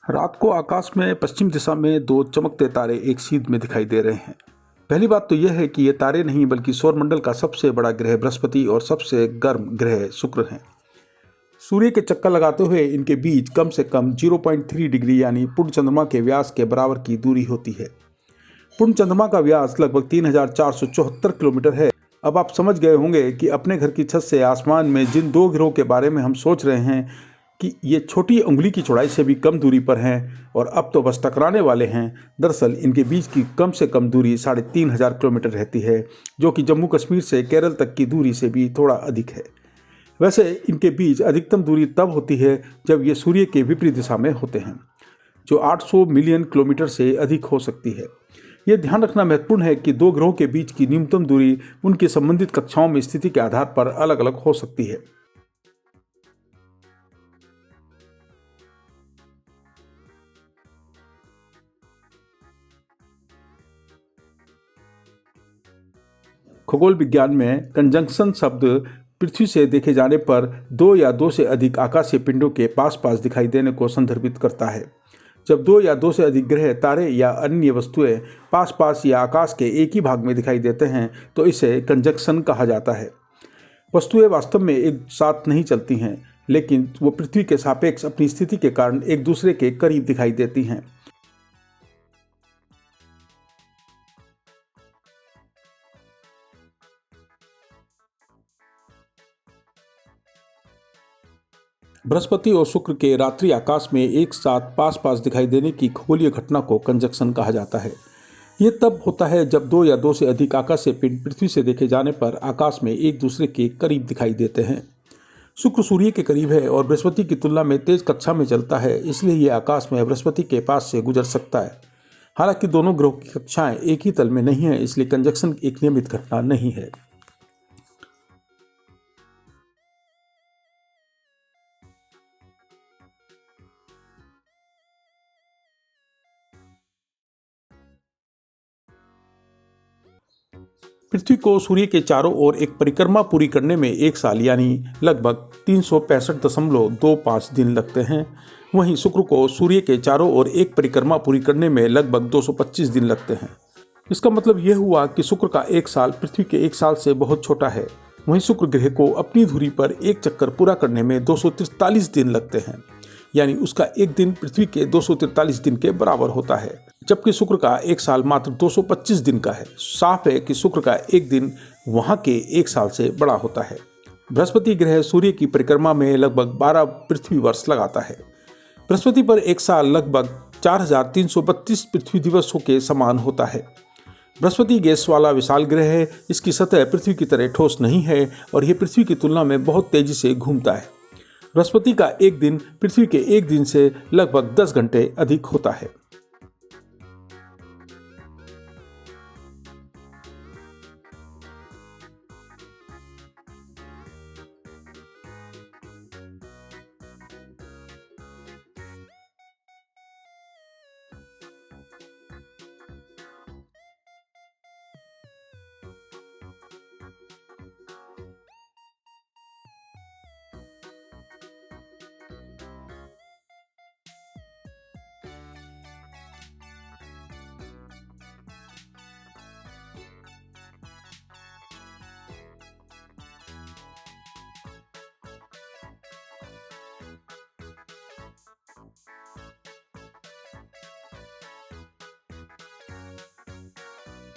रात को आकाश में पश्चिम दिशा में दो चमकते तारे एक सीध में दिखाई दे रहे हैं। पहली बात तो यह है कि ये तारे नहीं बल्कि सौरमंडल का सबसे बड़ा ग्रह बृहस्पति और सबसे गर्म ग्रह शुक्र हैं। सूर्य के चक्कर लगाते हुए इनके बीच कम से कम 0.3 डिग्री यानी पूर्ण चंद्रमा के व्यास के बराबर की दूरी होती है। पूर्ण चंद्रमा का व्यास लगभग 3474 किलोमीटर है। अब आप समझ गए होंगे कि अपने घर की छत से आसमान में जिन दो ग्रहों के बारे में हम सोच रहे हैं कि ये छोटी उंगली की चौड़ाई से भी कम दूरी पर हैं और अब तो बस टकराने वाले हैं, दरअसल इनके बीच की कम से कम दूरी 3500 किलोमीटर रहती है, जो कि जम्मू कश्मीर से केरल तक की दूरी से भी थोड़ा अधिक है। वैसे इनके बीच अधिकतम दूरी तब होती है जब ये सूर्य के विपरीत दिशा में होते हैं, जो 800 मिलियन किलोमीटर से अधिक हो सकती है। यह ध्यान रखना महत्वपूर्ण है कि दो ग्रहों के बीच की न्यूनतम दूरी उनकी संबंधित कक्षाओं में स्थिति के आधार पर अलग अलग हो सकती है। खगोल विज्ञान में कंजंक्शन शब्द पृथ्वी से देखे जाने पर दो या दो से अधिक आकाशीय पिंडों के पास पास दिखाई देने को संदर्भित करता है। जब दो या दो से अधिक ग्रह, तारे या अन्य वस्तुएं पास पास या आकाश के एक ही भाग में दिखाई देते हैं तो इसे कंजंक्शन कहा जाता है। वस्तुएं वास्तव में एक साथ नहीं चलती हैं, लेकिन वो पृथ्वी के सापेक्ष अपनी स्थिति के कारण एक दूसरे के करीब दिखाई देती हैं। बृहस्पति और शुक्र के रात्रि आकाश में एक साथ पास पास दिखाई देने की खगोलीय घटना को कंजंक्शन कहा जाता है। ये तब होता है जब दो या दो से अधिक आकाशीय पिंड पृथ्वी से देखे जाने पर आकाश में एक दूसरे के करीब दिखाई देते हैं। शुक्र सूर्य के करीब है और बृहस्पति की तुलना में तेज कक्षा में चलता है, इसलिए ये आकाश में बृहस्पति के पास से गुजर सकता है। हालांकि दोनों ग्रहों की कक्षाएं एक ही तल में नहीं है, इसलिए कंजंक्शन एक नियमित घटना नहीं है। पृथ्वी को सूर्य के चारों ओर एक परिक्रमा पूरी करने में एक साल यानी लगभग 365.25 दिन लगते हैं। वहीं शुक्र को सूर्य के चारों ओर एक परिक्रमा पूरी करने में लगभग 225 दिन लगते हैं। इसका मतलब यह हुआ कि शुक्र का एक साल पृथ्वी के एक साल से बहुत छोटा है। वहीं शुक्र ग्रह को अपनी धुरी पर एक चक्कर पूरा करने में 243 दिन लगते हैं, यानी उसका एक दिन पृथ्वी के 243 दिन के बराबर होता है, जबकि शुक्र का एक साल मात्र 225 दिन का है। साफ है कि शुक्र का एक दिन वहां के एक साल से बड़ा होता है। बृहस्पति ग्रह सूर्य की परिक्रमा में लगभग 12 पृथ्वी वर्ष लगाता है। बृहस्पति पर एक साल लगभग 4332 पृथ्वी दिवसों के समान होता है। बृहस्पति गैस वाला विशाल ग्रह है। इसकी सतह पृथ्वी की तरह ठोस नहीं है और यह पृथ्वी की तुलना में बहुत तेजी से घूमता है। बृहस्पति का एक दिन पृथ्वी के एक दिन से लगभग 10 घंटे अधिक होता है।